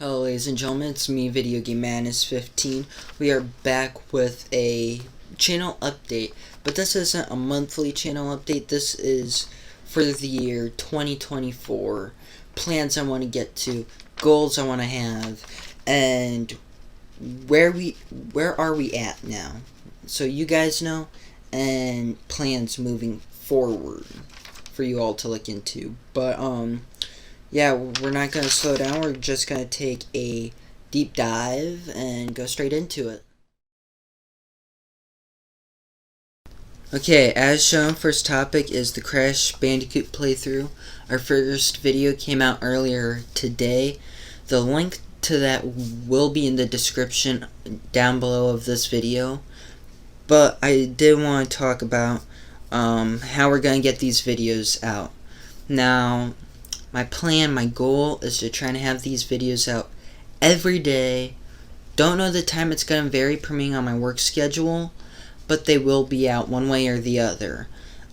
Hello ladies and gentlemen, it's me, Video Game Madness 15. We are back with a channel update, but this isn't a monthly channel update. This is for the year 2024. Plans I want to get to, goals I want to have, and where are we at now? So you guys know, and plans moving forward for you all to look into. But yeah, we're not going to slow down. We're just going to take a deep dive and go straight into it. Okay, as shown, first topic is the Crash Bandicoot playthrough. Our first video came out earlier today. The link to that will be in the description down below of this video. But I did want to talk about how we're going to get these videos out. Now, my goal is to try to have these videos out every day. Don't know the time, it's going to vary depending on my work schedule, but they will be out one way or the other.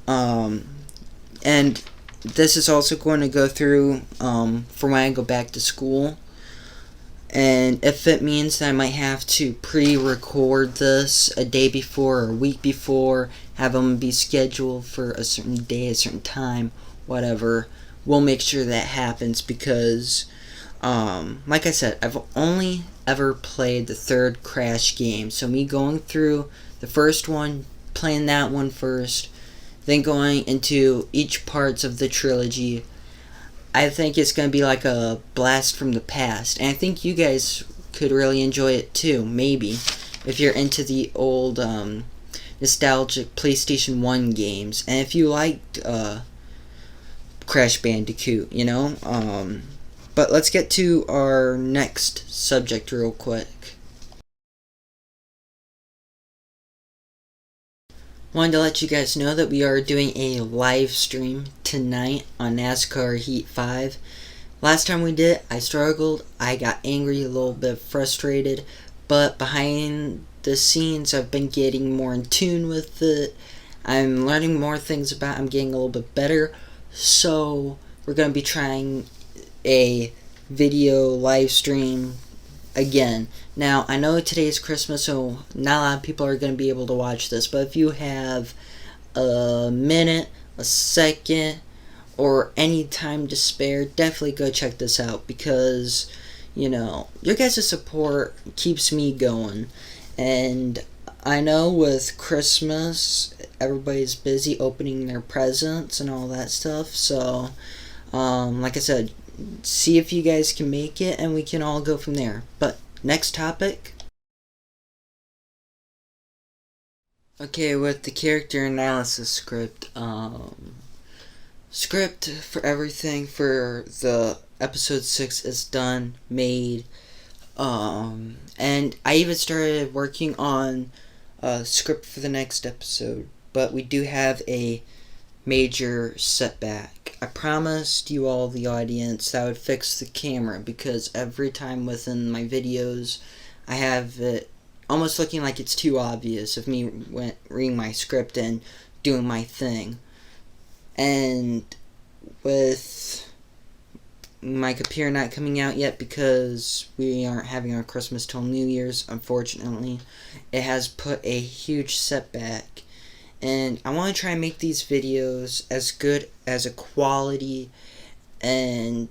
And this is also going to go through for when I go back to school. And if it means that I might have to pre-record this a day before or a week before, have them be scheduled for a certain day, a certain time, whatever, we'll make sure that happens because, like I said, I've only ever played the third Crash game. So me going through the first one, playing that one first, then going into each parts of the trilogy, I think it's going to be like a blast from the past. And I think you guys could really enjoy it too, maybe, if you're into the old nostalgic PlayStation 1 games. And if you liked Crash Bandicoot, you know? But let's get to our next subject real quick. Wanted to let you guys know that we are doing a live stream tonight on NASCAR Heat 5. Last time we did it, I struggled, I got angry, a little bit frustrated, but behind the scenes I've been getting more in tune with it. I'm learning more things about it. I'm getting a little bit better. So we're going to be trying a video live stream again. Now, I know today's Christmas, so not a lot of people are going to be able to watch this, but if you have a minute, a second, or any time to spare, definitely go check this out because, you know, your guys' support keeps me going. And I know with Christmas, everybody's busy opening their presents and all that stuff, so, like I said, see if you guys can make it, and we can all go from there. But next topic. Okay, with the character analysis script, script for everything for the episode 6 is done, made, and I even started working on a script for the next episode, but we do have a major setback. I promised you all, the audience, that I would fix the camera because every time within my videos I have it almost looking like it's too obvious of me reading my script and doing my thing. And with my computer not coming out yet because we aren't having our Christmas till New Year's, unfortunately, it has put a huge setback. And I want to try and make these videos as good as a quality and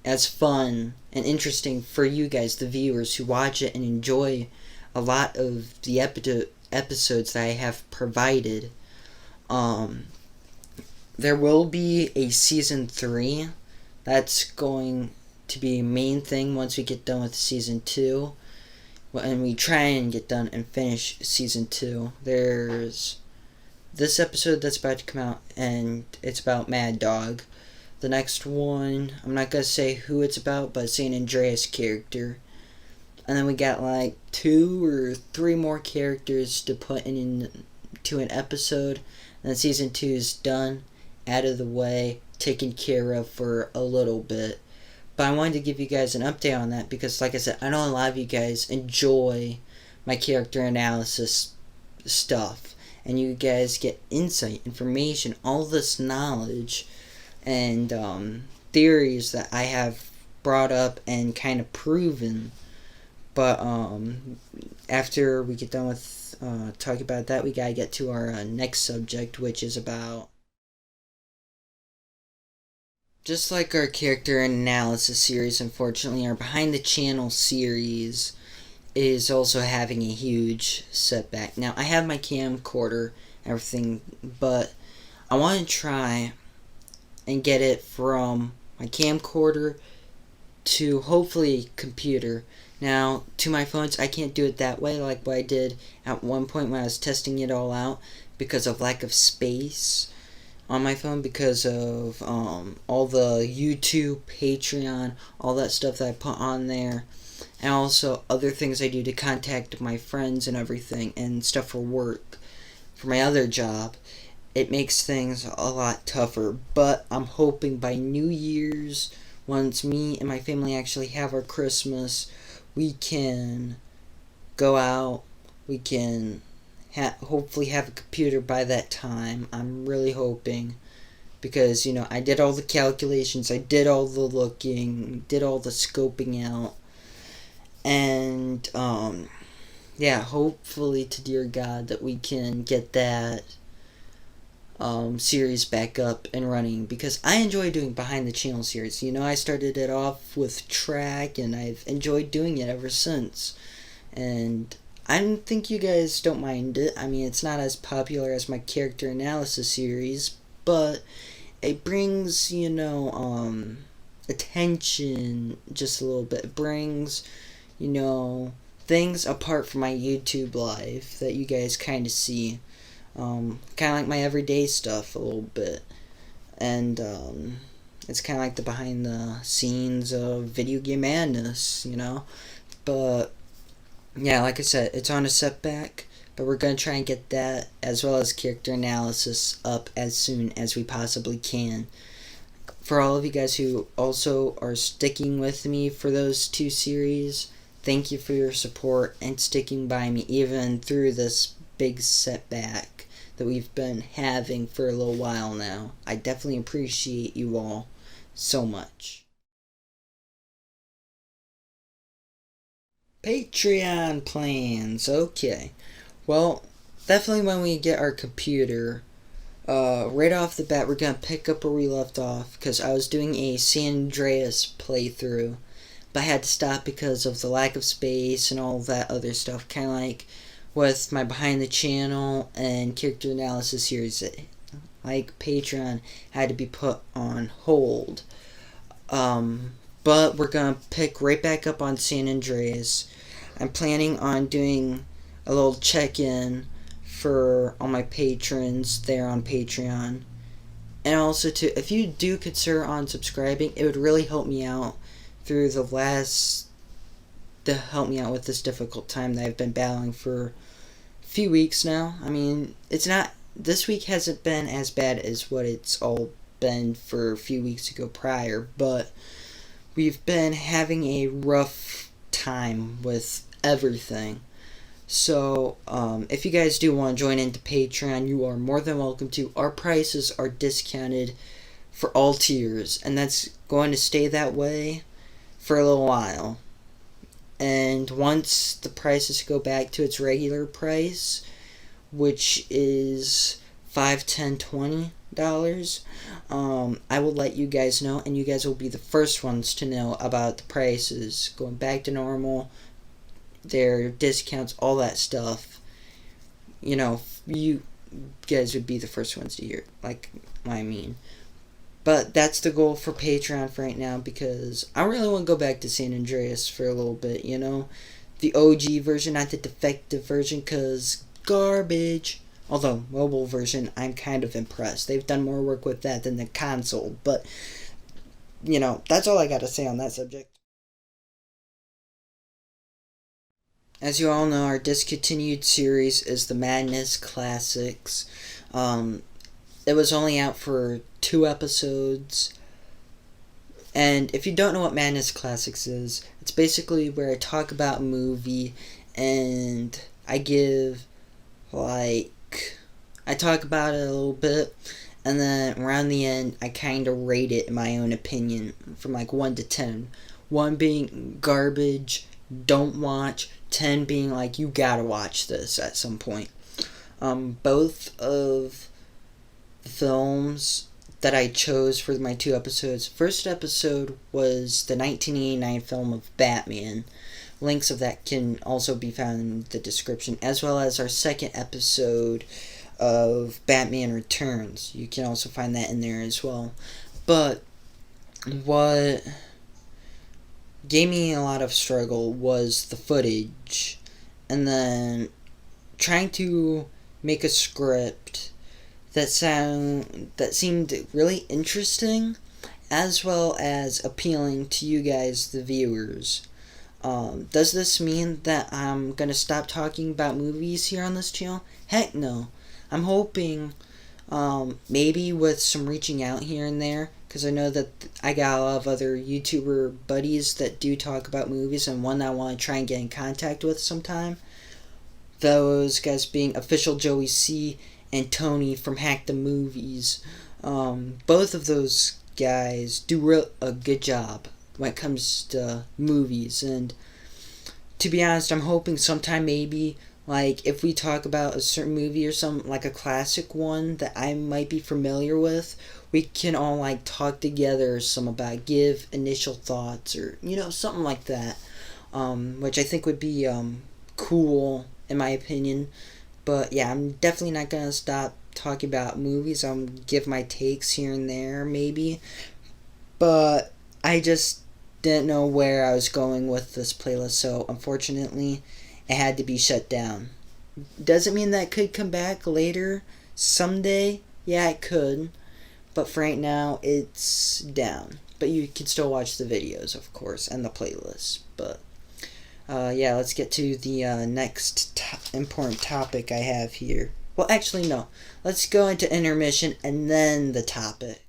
as fun and interesting for you guys, the viewers who watch it and enjoy a lot of the episodes that I have provided. There will be a season 3. That's going to be a main thing once we get done with season 2. And we try and get done and finish season 2. There's this episode that's about to come out, and it's about Mad Dog. The next one, I'm not going to say who it's about, but it's an Andreas character. And then we got like 2 or 3 more characters to put into an episode. And then season 2 is done, out of the way, taken care of for a little bit. But I wanted to give you guys an update on that because, like I said, I know a lot of you guys enjoy my character analysis stuff. And you guys get insight, information, all this knowledge, and theories that I have brought up and kind of proven. But after we get done with talking about that, we gotta get to our next subject, which is about, just like our character analysis series, unfortunately, our Behind the Channel series is also having a huge setback. Now, I have my camcorder and everything, but I want to try and get it from my camcorder to hopefully computer. Now, to my phones, I can't do it that way like what I did at one point when I was testing it all out because of lack of space on my phone, because of all the YouTube, Patreon, all that stuff that I put on there, and also other things I do to contact my friends and everything, and stuff for work, for my other job. It makes things a lot tougher, but I'm hoping by New Year's, once me and my family actually have our Christmas, we can go out, we can hopefully have a computer by that time. I'm really hoping, because, I did all the calculations, I did all the looking, did all the scoping out, and, hopefully, to dear God, that we can get that series back up and running, because I enjoy doing Behind the Channel series. I started it off with track, and I've enjoyed doing it ever since, and I don't think you guys don't mind it. I mean, it's not as popular as my character analysis series, but it brings, attention just a little bit. It brings, things apart from my YouTube life that you guys kind of see. Kind of like my everyday stuff a little bit. And it's kind of like the behind the scenes of Video Game Madness, But, yeah, like I said, it's on a setback, but we're going to try and get that, as well as character analysis, up as soon as we possibly can. For all of you guys who also are sticking with me for those two series, thank you for your support and sticking by me even through this big setback that we've been having for a little while now. I definitely appreciate you all so much. Patreon plans. Okay. Well, definitely when we get our computer, right off the bat, we're going to pick up where we left off, because I was doing a San Andreas playthrough, but I had to stop because of the lack of space and all that other stuff, kind of like with my Behind the Channel and character analysis series. Like Patreon had to be put on hold. But we're going to pick right back up on San Andreas. I'm planning on doing a little check-in for all my patrons there on Patreon. And also, if you do consider unsubscribing, it would really help me out help me out with this difficult time that I've been battling for a few weeks now. I mean, this week hasn't been as bad as what it's all been for a few weeks ago prior, but we've been having a rough time with everything. So, if you guys do want to join into Patreon, you are more than welcome to. Our prices are discounted for all tiers, and that's going to stay that way for a little while. And once the prices go back to its regular price, which is $5, $10, $20, I will let you guys know, and you guys will be the first ones to know about the prices going back to normal, their discounts, all that stuff. You guys would be the first ones to hear, like what I mean. But that's the goal for Patreon for right now, because I really want to go back to San Andreas for a little bit, The OG version, not the defective version, because garbage. Although, mobile version, I'm kind of impressed. They've done more work with that than the console. But, that's all I got to say on that subject. As you all know, our discontinued series is the Madness Classics. It was only out for 2 episodes. And if you don't know what Madness Classics is, it's basically where I talk about a movie and I talk about it a little bit, and then around the end, I kind of rate it in my own opinion from 1 to 10. 1 being garbage, don't watch, 10 being like you gotta watch this at some point. Both of the films that I chose for my 2 episodes. First episode was the 1989 film of Batman. Links of that can also be found in the description, as well as our second episode of Batman Returns. You can also find that in there as well. But what gave me a lot of struggle was the footage, and then trying to make a script that seemed really interesting, as well as appealing to you guys, the viewers. Does this mean that I'm gonna stop talking about movies here on this channel? Heck no. I'm hoping maybe with some reaching out here and there, because I know that I got a lot of other YouTuber buddies that do talk about movies, and one that I want to try and get in contact with sometime. Those guys being Official Joey C and Tony from Hack the Movies. Both of those guys do a good job when it comes to movies, and to be honest, I'm hoping sometime maybe, like, if we talk about a certain movie or something, like a classic one that I might be familiar with, we can all, like, talk together some about, give initial thoughts, or, something like that, which I think would be, cool, in my opinion. But, yeah, I'm definitely not gonna stop talking about movies. I'll give my takes here and there, maybe, but I just didn't know where I was going with this playlist, so unfortunately it had to be shut down. Doesn't mean that it could come back later someday. Yeah, it could, but for right now it's down. But you can still watch the videos, of course, and the playlist. But yeah, let's get to the next important topic I have here. Well, actually no, let's go into intermission and then the topic.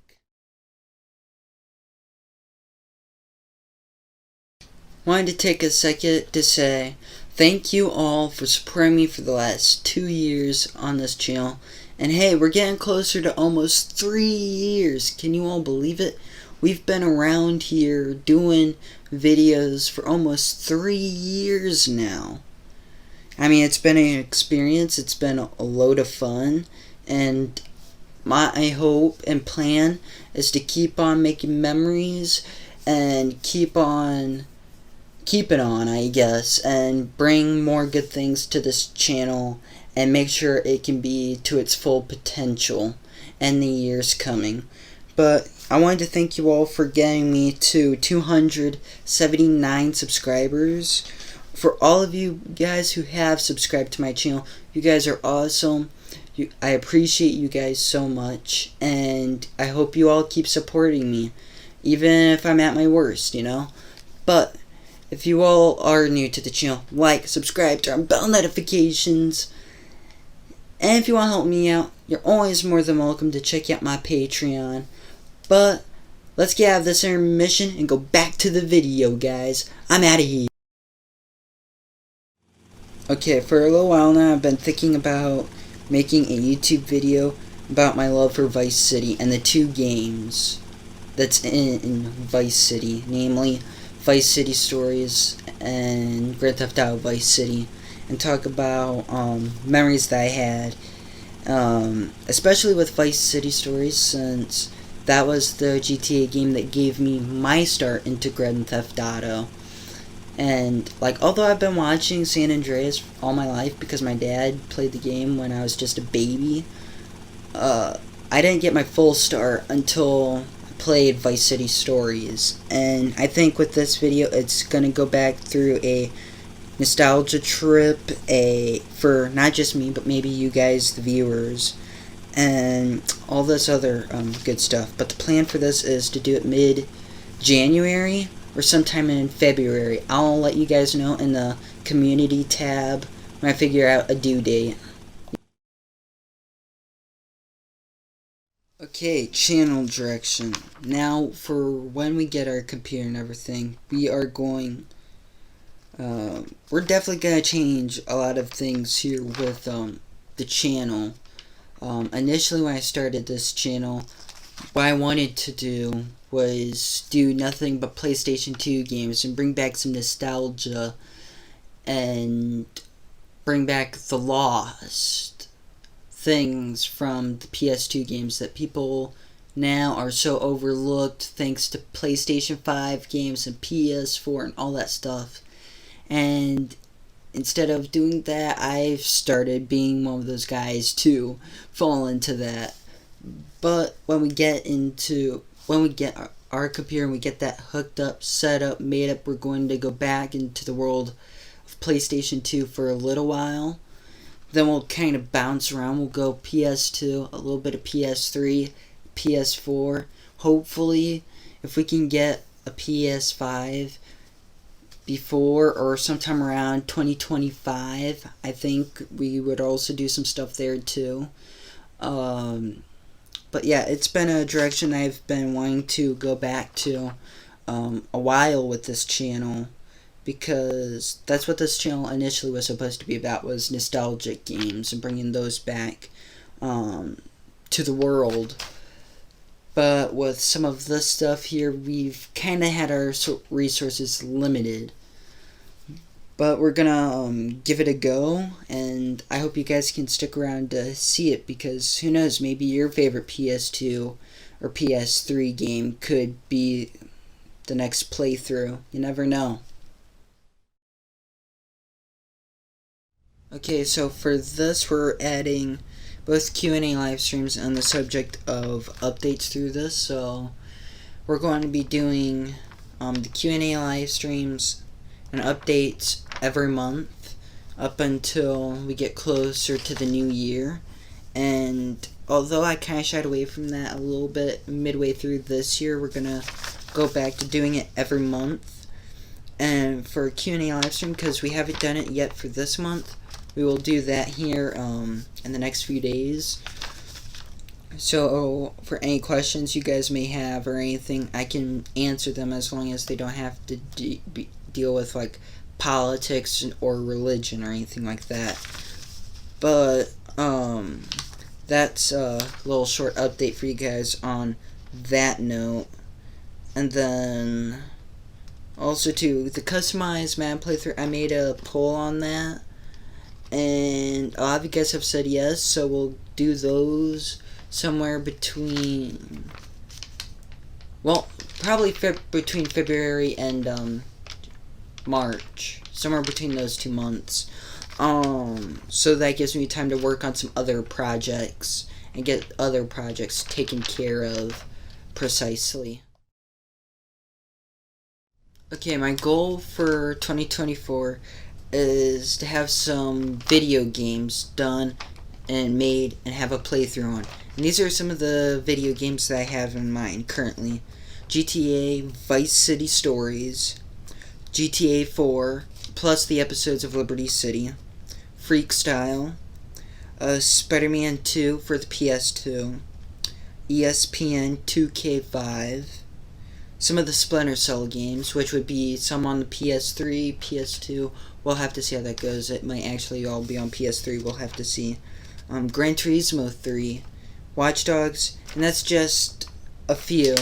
Wanted to take a second to say thank you all for supporting me for the last 2 years on this channel. And hey, we're getting closer to almost 3 years. Can you all believe it? We've been around here doing videos for almost 3 years now. I mean, it's been an experience. It's been a load of fun. And my hope and plan is to keep on making memories and keep it on, I guess, and bring more good things to this channel and make sure it can be to its full potential in the years coming. But I wanted to thank you all for getting me to 279 subscribers. For all of you guys who have subscribed to my channel, you guys are awesome. I appreciate you guys so much, and I hope you all keep supporting me, even if I'm at my worst, But if you all are new to the channel, like, subscribe, turn on bell notifications. And if you want to help me out, you're always more than welcome to check out my Patreon. But let's get out of this intermission and go back to the video, guys. I'm out of here. Okay, for a little while now, I've been thinking about making a YouTube video about my love for Vice City and the 2 games that's in Vice City, namely Vice City Stories and Grand Theft Auto Vice City, and talk about memories that I had, especially with Vice City Stories, since that was the GTA game that gave me my start into Grand Theft Auto. And, like, although I've been watching San Andreas all my life because my dad played the game when I was just a baby, I didn't get my full start until played Vice City Stories. And I think with this video it's gonna go back through a nostalgia trip, for not just me but maybe you guys, the viewers, and all this other good stuff. But the plan for this is to do it mid-January or sometime in February. I'll let you guys know in the community tab when I figure out a due date. Okay, channel direction. Now, for when we get our computer and everything, we are going, we're definitely going to change a lot of things here with, the channel. Initially when I started this channel, what I wanted to do was do nothing but PlayStation 2 games and bring back some nostalgia and bring back the lost things from the PS2 games that people now are so overlooked thanks to PlayStation 5 games and PS4 and all that stuff. And instead of doing that, I've started being one of those guys to fall into that. But when we get our computer and we get that hooked up, set up, made up, we're going to go back into the world of PlayStation 2 for a little while. Then we'll kind of bounce around. We'll go PS2, a little bit of PS3, PS4. Hopefully, if we can get a PS5 before or sometime around 2025, I think we would also do some stuff there too. But yeah, it's been a direction I've been wanting to go back to a while with this channel, because that's what this channel initially was supposed to be about, was nostalgic games and bringing those back to the world. But with some of this stuff here, we've kind of had our resources limited. But we're gonna give it a go, and I hope you guys can stick around to see it, because who knows, maybe your favorite PS2 or PS3 game could be the next playthrough. You never know. Okay, so for this, we're adding both Q&A live streams on the subject of updates through this. So we're going to be doing the Q&A live streams and updates every month up until we get closer to the new year. And although I kind of shied away from that a little bit midway through this year, we're going to go back to doing it every month. And for Q&A live stream, because we haven't done it yet for this month, we will do that here in the next few days. So for any questions you guys may have or anything, I can answer them as long as they don't have to deal with like politics or religion or anything like that. But that's a little short update for you guys on that note. And then also too, the customized map playthrough, I made a poll on that, and a lot of you guys have said yes, so we'll do those somewhere between, well, probably between February and March, somewhere between those 2 months. So that gives me time to work on some other projects and get other projects taken care of precisely. Okay, my goal for 2024 is to have some video games done and made and have a playthrough on. And these are some of the video games that I have in mind currently: GTA Vice City Stories, GTA 4, plus the episodes of Liberty City, Freakstyle, Spider-Man 2 for the PS2, ESPN 2K5, some of the Splinter Cell games, which would be some on the PS3, PS2. We'll have to see how that goes. It might actually all be on PS3. We'll have to see. Gran Turismo 3, Watch Dogs, and that's just a few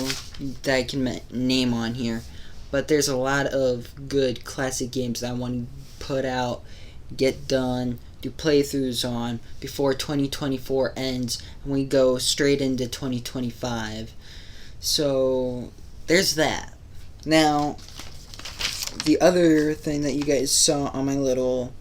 that I can name on here. But there's a lot of good classic games that I want to put out, get done, do playthroughs on before 2024 ends and we go straight into 2025. So there's that. Now, the other thing that you guys saw on my little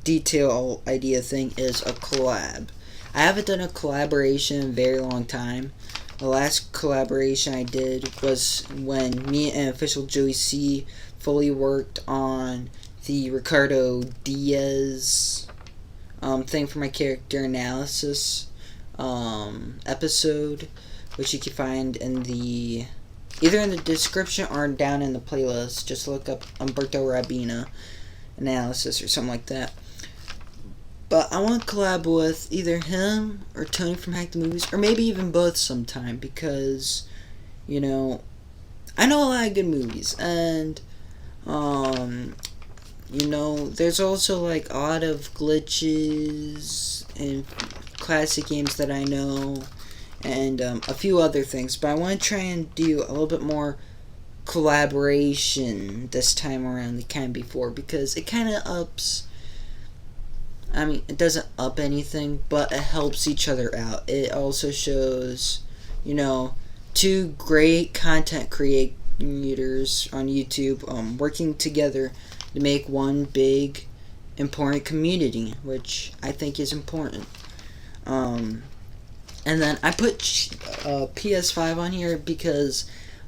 detail idea thing is a collab. I haven't done a collaboration in a very long time. The last collaboration I did was when me and Official Joey C fully worked on the Ricardo Diaz thing for my character analysis episode, which you can find in the either in the description or down in the playlist. Just look up Umberto Rabina analysis or something like that. But I want to collab with either him or Tony from Hack the Movies, or maybe even both sometime, because, you know, I know a lot of good movies, and, you know, there's also, like, a lot of glitches in classic games that I know, and a few other things. But I want to try and do a little bit more collaboration this time around than kind of before, because it kind of ups. I mean, it doesn't up anything, but it helps each other out. It also shows, two great content creators on YouTube working together to make one big, important community, which I think is important. And then I put PS5 on here because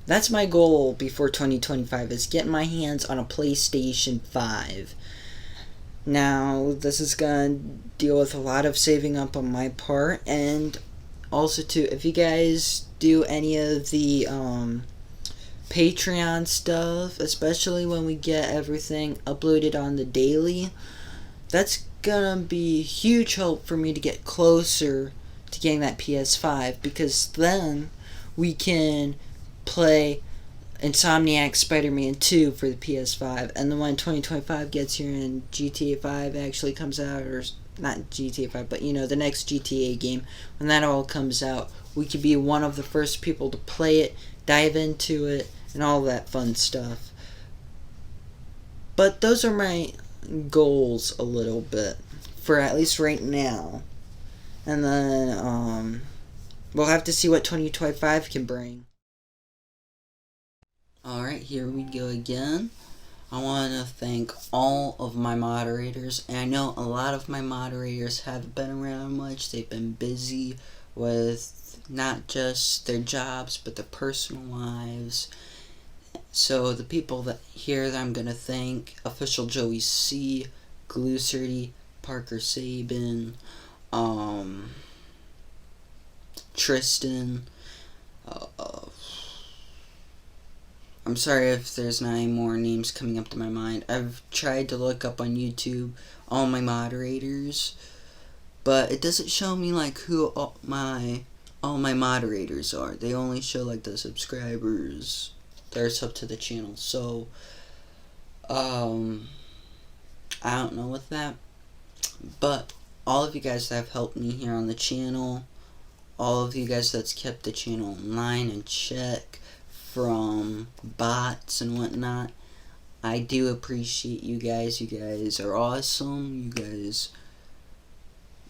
that's my goal before 2025, is getting my hands on a PlayStation 5. Now, this is going to deal with a lot of saving up on my part, and also, too, if you guys do any of the Patreon stuff, especially when we get everything uploaded on the daily, that's going to be a huge help for me to get closer to getting that PS5, because then we can play Insomniac Spider-Man 2 for the PS5, and then when 2025 gets here and GTA 5 actually comes out, or not GTA 5, but the next GTA game, when that all comes out, we could be one of the first people to play it, dive into it, and all that fun stuff. But those are my goals a little bit, for at least right now. And then, we'll have to see what 2025 can bring. Alright, here we go again. I want to thank all of my moderators, and I know a lot of my moderators haven't been around much. They've been busy with not just their jobs, but their personal lives. So the people that I'm going to thank: Official Joey C, Glucerty, Parker Sabin, Tristan, I'm sorry if there's not any more names coming up to my mind. I've tried to look up on YouTube all my moderators, but it doesn't show me who all my moderators are. They only show the subscribers that are sub to the channel. So I don't know with that, but all of you guys that have helped me here on the channel, all of you guys that's kept the channel online and check from bots and whatnot, I do appreciate you guys. You guys are awesome. You guys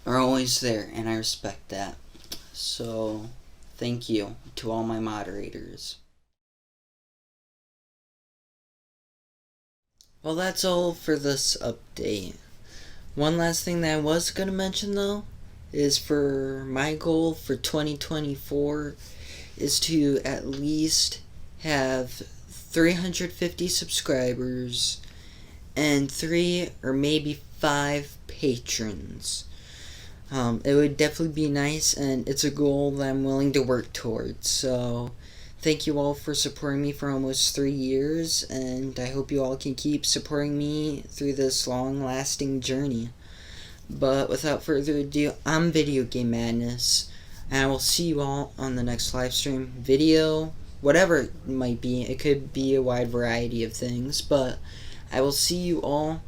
are always there, and I respect that. So thank you to all my moderators. Well, that's all for this update. One last thing that I was going to mention, though, is for my goal for 2024 is to at least have 350 subscribers and 3 or maybe 5 patrons. It would definitely be nice, and it's a goal that I'm willing to work towards. So thank you all for supporting me for almost 3 years, and I hope you all can keep supporting me through this long-lasting journey. But without further ado, I'm Video Game Madness, and I will see you all on the next live stream, video, whatever it might be. It could be a wide variety of things, but I will see you all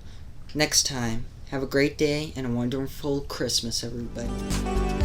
next time. Have a great day and a wonderful Christmas, everybody.